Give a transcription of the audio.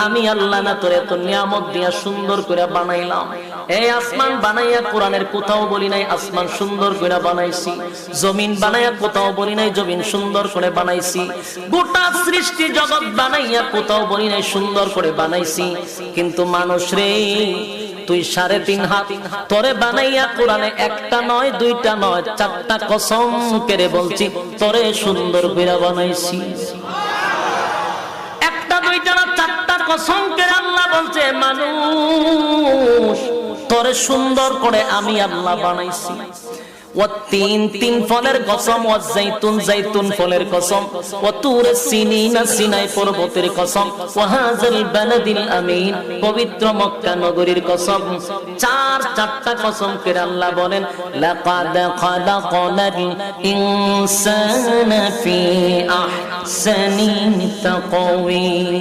আমি আল্লাহ না তোরে এত নিয়ামত দিয়া সুন্দর করে বানাইলাম। এই আসমান বানাইয়া কোরআনের কোথাও বলি নাই আসমান সুন্দর করে বানাইছি, জমিন বানাইয়া কোথাও বলি নাই জমিন সুন্দর করে বানাইছি, গোটা সৃষ্টি জগৎ বানাইয়া কোথাও বলি নাই সুন্দর করে বানাইছি। কিন্তু মানুষ রে, তুই 3.5 হাত তোরে বানাইয়া কোরআনে একটা নয় দুইটা নয় 4টা কসম করে বলছি তোরে সুন্দর করে বানাইছি। একটা দুইটা না 4টা কসম করে আল্লাহ বলছে মানুষ তোরে সুন্দর করে আমি আল্লাহ বানাইছি। তিন ফলের কসম, জাইতুন ফলের কসম, সিনাই পর্বতের কসম, ওয়াহাজাল বালাদিল আমিন পবিত্র মক্কা নগরীর কসম। 4টা কসম করে আল্লাহ বলেন লাকাদ খালাকনাল ইনসানা ফি আহসানি তাকওয়িম।